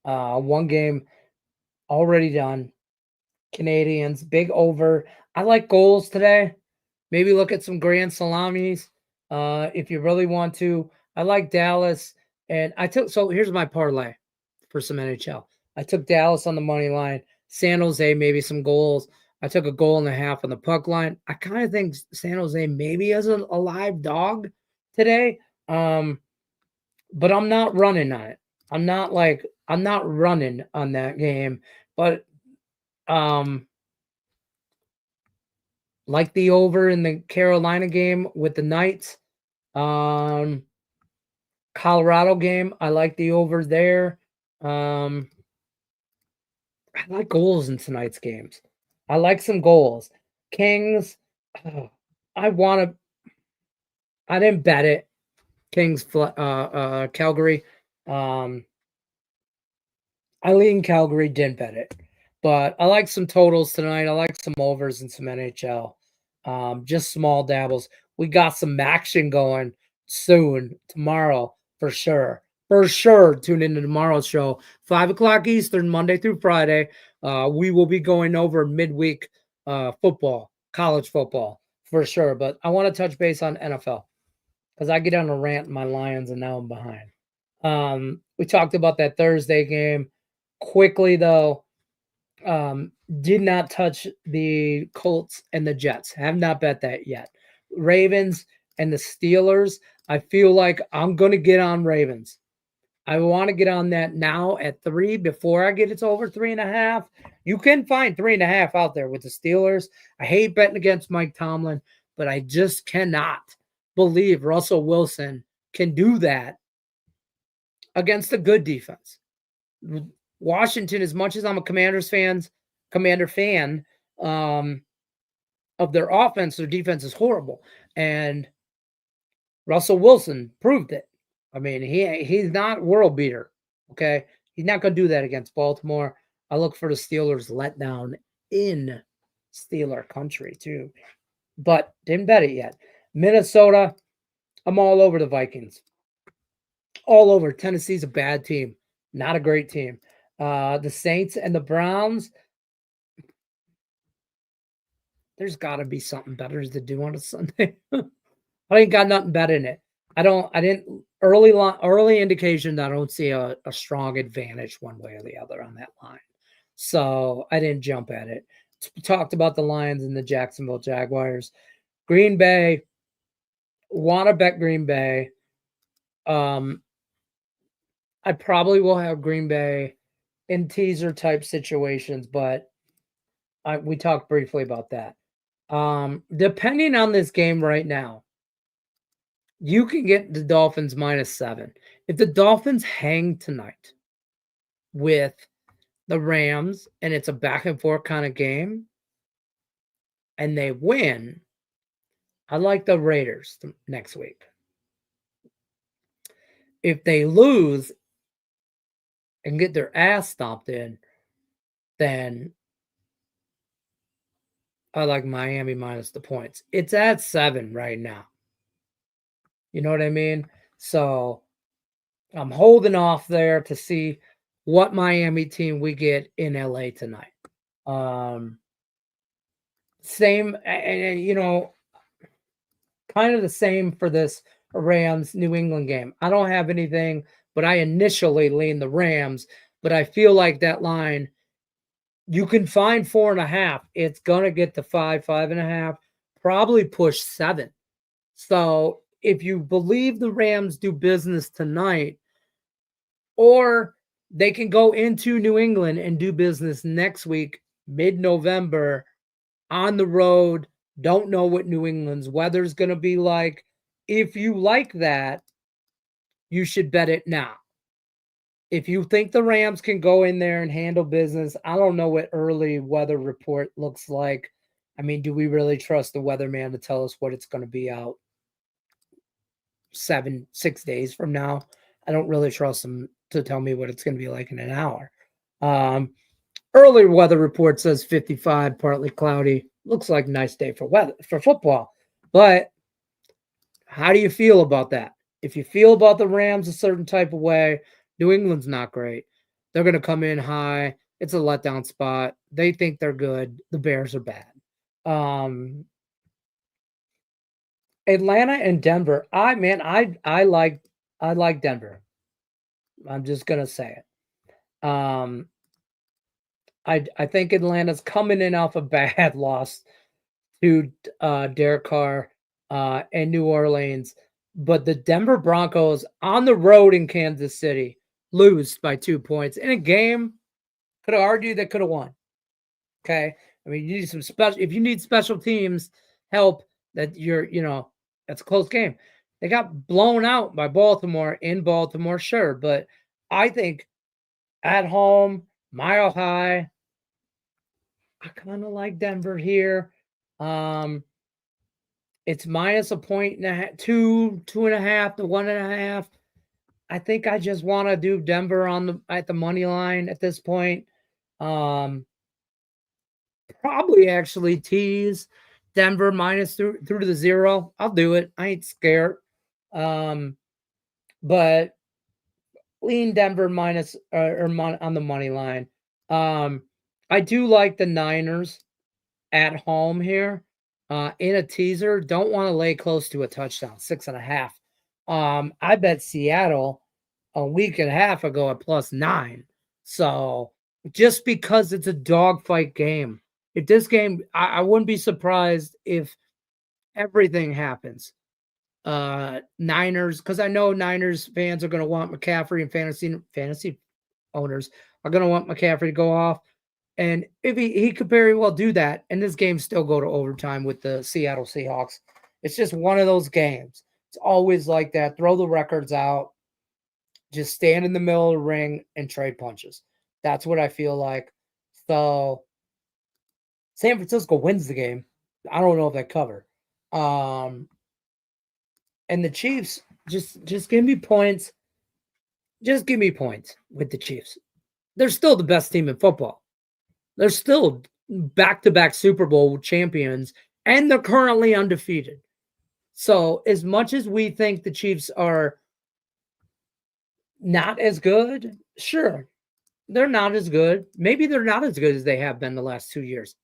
S1: One game already done. Canadians, big over. I like goals today. Maybe look at some grand salamis if you really want to. I like Dallas. And so here's my parlay for some NHL. I took Dallas on the money line, San Jose, maybe some goals. I took a goal and a half on the puck line. I kind of think San Jose maybe is a live dog today. But I'm not running on it. I'm not running on that game, but like the over in the Carolina game with the Knights. Colorado game, I like the over there. I like goals in tonight's games. I like some goals. Kings, I didn't bet it. Kings, Calgary. I lean Calgary, didn't bet it. But I like some totals tonight. I like some overs and some NHL. Just small dabbles. We got some action going soon tomorrow for sure. For sure, tune into tomorrow's show, 5:00 Eastern, Monday through Friday. We will be going over midweek football, college football for sure. But I want to touch base on NFL because I get on a rant in my Lions and now I'm behind. We talked about that Thursday game quickly though. Did not touch the Colts and the Jets. Have not bet that yet. Ravens and the Steelers. I feel like I'm going to get on Ravens. I want to get on that now at 3 before I get it to over 3.5. You can find 3.5 out there with the Steelers. I hate betting against Mike Tomlin, but I just cannot believe Russell Wilson can do that against a good defense. Washington, as much as I'm a Commander fan of their offense, their defense is horrible. And Russell Wilson proved it. I mean, he's not world beater. Okay. He's not going to do that against Baltimore. I look for the Steelers letdown in Steeler country too, but didn't bet it yet. Minnesota, I'm all over the Vikings. All over. Tennessee's a bad team. Not a great team. The Saints and the Browns, there's got to be something better to do on a Sunday. I ain't got nothing better in it. Early indication that I don't see a strong advantage one way or the other on that line. So I didn't jump at it. We talked about the Lions and the Jacksonville Jaguars. Green Bay, want to bet Green Bay. I probably will have Green Bay in teaser type situations, but we talked briefly about that. Depending on this game right now, you can get the Dolphins -7. If the Dolphins hang tonight with the Rams and it's a back and forth kind of game and they win, I like the Raiders next week. If they lose and get their ass stomped in, then I like Miami minus the points. It's at 7 right now. You know what I mean? So I'm holding off there to see what Miami team we get in LA tonight. Same, and you know, kind of the same for this Rams New England game. I don't have anything, but I initially lean the Rams, but I feel like that line, you can find 4.5. It's going to get to 5, 5.5, probably push 7. So if you believe the Rams do business tonight, or they can go into New England and do business next week, mid-November, on the road, don't know what New England's weather's going to be like. If you like that, you should bet it now. If you think the Rams can go in there and handle business, I don't know what early weather report looks like. I mean, do we really trust the weatherman to tell us what it's going to be out 6 days from now? I don't really trust him to tell me what it's going to be like in an hour. Early weather report says 55, partly cloudy. Looks like a nice day for football. But how do you feel about that? If you feel about the Rams a certain type of way, New England's not great. They're going to come in high. It's a letdown spot. They think they're good. The Bears are bad. Atlanta and Denver. I like Denver. I'm just gonna say it. I think Atlanta's coming in off a bad loss to Derek Carr and New Orleans, but the Denver Broncos on the road in Kansas City lose by 2 points in a game. Could have argued they could have won. Okay, I mean, you need some special. If you need special teams help, that's a close game. They got blown out by Baltimore in Baltimore, sure, but I think at home, Mile High, I kind of like Denver here. It's minus a point and a half, 2.5 to 1.5. I think I just want to do Denver at the money line at this point. Probably actually tease Denver minus through to the 0. I'll do it. I ain't scared. But lean Denver minus on the money line. I do like the Niners at home here in a teaser. Don't want to lay close to a touchdown, 6.5. I bet Seattle a week and a half ago at +9. So just because it's a dogfight game, if this game, I wouldn't be surprised if everything happens. Niners, because I know Niners fans are going to want McCaffrey, and fantasy owners are going to want McCaffrey to go off. And if he could very well do that, and this game still go to overtime with the Seattle Seahawks. It's just one of those games. It's always like that. Throw the records out. Just stand in the middle of the ring and trade punches. That's what I feel like. So San Francisco wins the game. I don't know if they cover. And the Chiefs, just give me points. Just give me points with the Chiefs. They're still the best team in football. They're still back-to-back Super Bowl champions, and they're currently undefeated. So as much as we think the Chiefs are not as good, sure, they're not as good. Maybe they're not as good as they have been the last 2 years.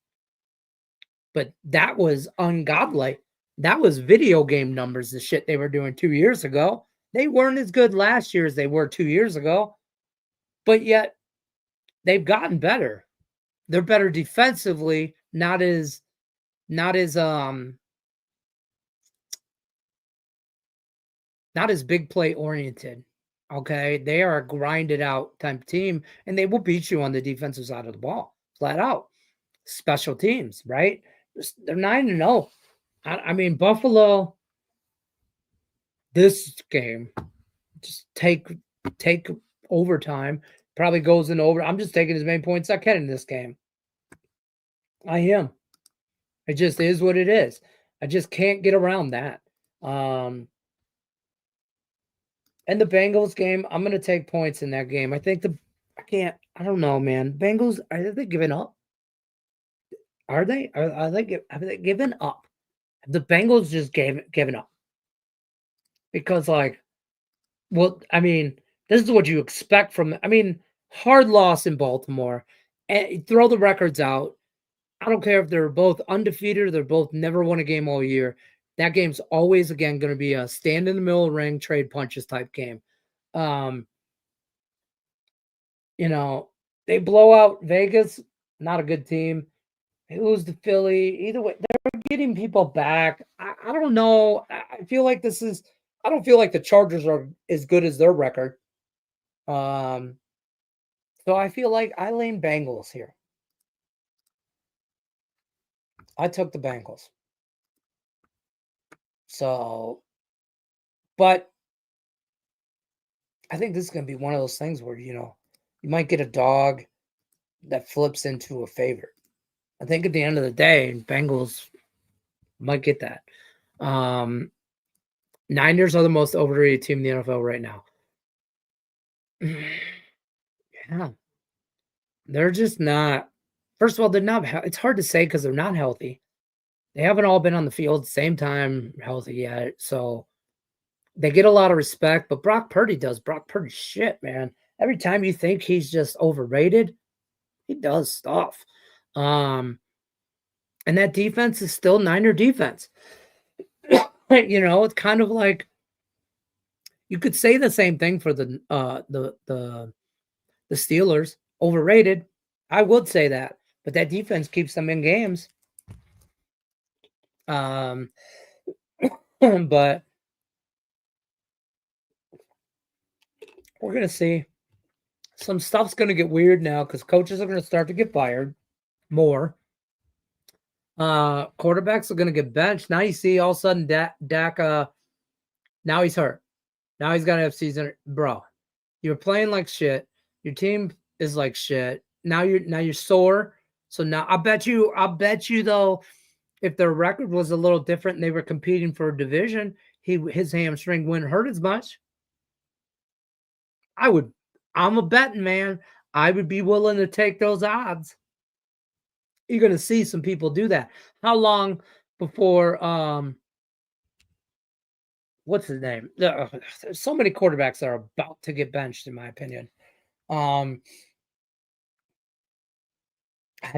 S1: But that was ungodly. That was video game numbers, the shit they were doing 2 years ago. They weren't as good last year as they were 2 years ago. But yet they've gotten better. They're better defensively, not as big play oriented. Okay, they are a grinded out type team, and they will beat you on the defensive side of the ball, flat out. Special teams, right? They're 9-0. I mean, Buffalo. This game, just take overtime. Probably goes in over. I'm just taking as many points as I can in this game. I am. It just is what it is. I just can't get around that. And the Bengals game, I'm going to take points in that game. I don't know, man. Bengals, are they giving up? Are they? Have they given up? The Bengals just given up. Because, I mean, this is what you expect from, hard loss in Baltimore. And throw the records out. I don't care if they're both undefeated or they're both never won a game all year. That game's always, again, going to be a stand in the middle of the ring, trade punches type game. They blow out Vegas, not a good team. They lose to Philly. Either way, they're getting people back. I don't know. I feel like I don't feel like the Chargers are as good as their record. So I feel like I lean Bengals here. I took the Bengals. So, but I think this is going to be one of those things where, you might get a dog that flips into a favorite. I think at the end of the day, Bengals might get that. Niners are the most overrated team in the NFL right now. Yeah. They're just not. First of all, they're not. It's hard to say because they're not healthy. They haven't all been on the field at the same time healthy yet. So they get a lot of respect, but Brock Purdy does. Brock Purdy shit, man. every time you think he's just overrated, he does stuff. And that defense is still Niner defense. It's kind of like you could say the same thing for the Steelers. Overrated. I would say that, but that defense keeps them in games. But we're gonna see. Some stuff's gonna get weird now because coaches are gonna start to get fired more. Quarterbacks are gonna get benched. Now you see all of a sudden Dak now he's hurt. Now he's gonna have season. Bro, you're playing like shit. Your team is like shit. Now you're sore. So now I'll bet you though, if their record was a little different and they were competing for a division, his hamstring wouldn't hurt as much. I'm a betting man. I would be willing to take those odds. You're gonna see some people do that. How long before what's his name? There's so many quarterbacks that are about to get benched, in my opinion. I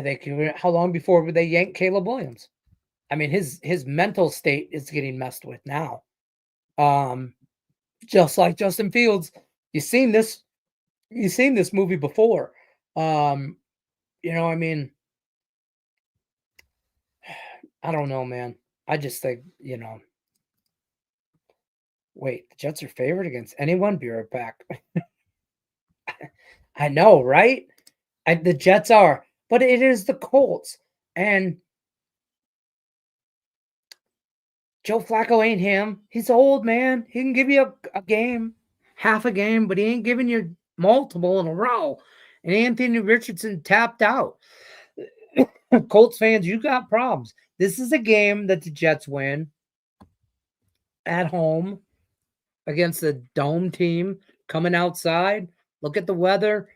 S1: think how long before would they yank Caleb Williams? I mean, his mental state is getting messed with now. Just like Justin Fields. You've seen this movie before. I mean, I don't know, man. I just think, wait, the Jets are favored against anyone? Be right back. I know, right? The Jets are, but it is the Colts. And Joe Flacco ain't him. He's old, man. He can give you a game, half a game, but he ain't giving you multiple in a row. And Anthony Richardson tapped out. Colts fans, you got problems. This is a game that the Jets win at home against a dome team coming outside. Look at the weather.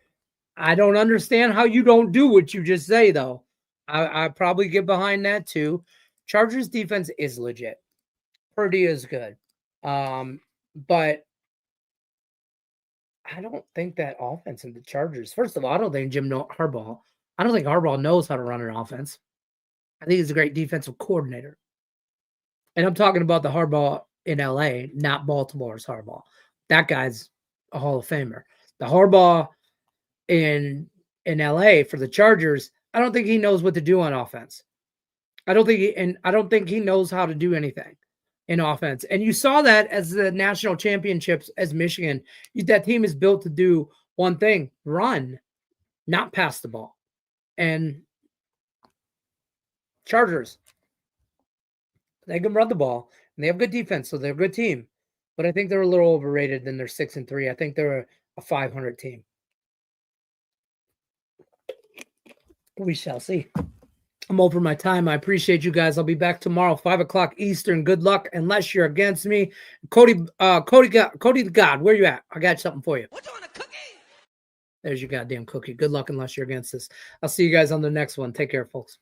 S1: I don't understand how you don't do what you just say, though. I probably get behind that, too. Chargers defense is legit. Purdy is good. But I don't think that offense in the Chargers, first of all, I don't think Harbaugh knows how to run an offense. I think he's a great defensive coordinator. And I'm talking about the Harbaugh in LA, not Baltimore's Harbaugh. That guy's a Hall of Famer. The Harbaugh in LA for the Chargers, I don't think he knows what to do on offense. I don't think he knows how to do anything in offense. And you saw that as the national championships as Michigan. That team is built to do one thing: run, not pass the ball. And Chargers, they can run the ball and they have good defense, so they're a good team. But I think they're a little overrated than they're 6-3. I think they're a 500 team. We shall see. I'm over my time. I appreciate you guys. I'll be back tomorrow, 5:00 Eastern. Good luck, unless you're against me. Cody the God, where you at? I got something for you. What you want, a cookie? There's your goddamn cookie. Good luck, unless you're against this. I'll see you guys on the next one. Take care, folks.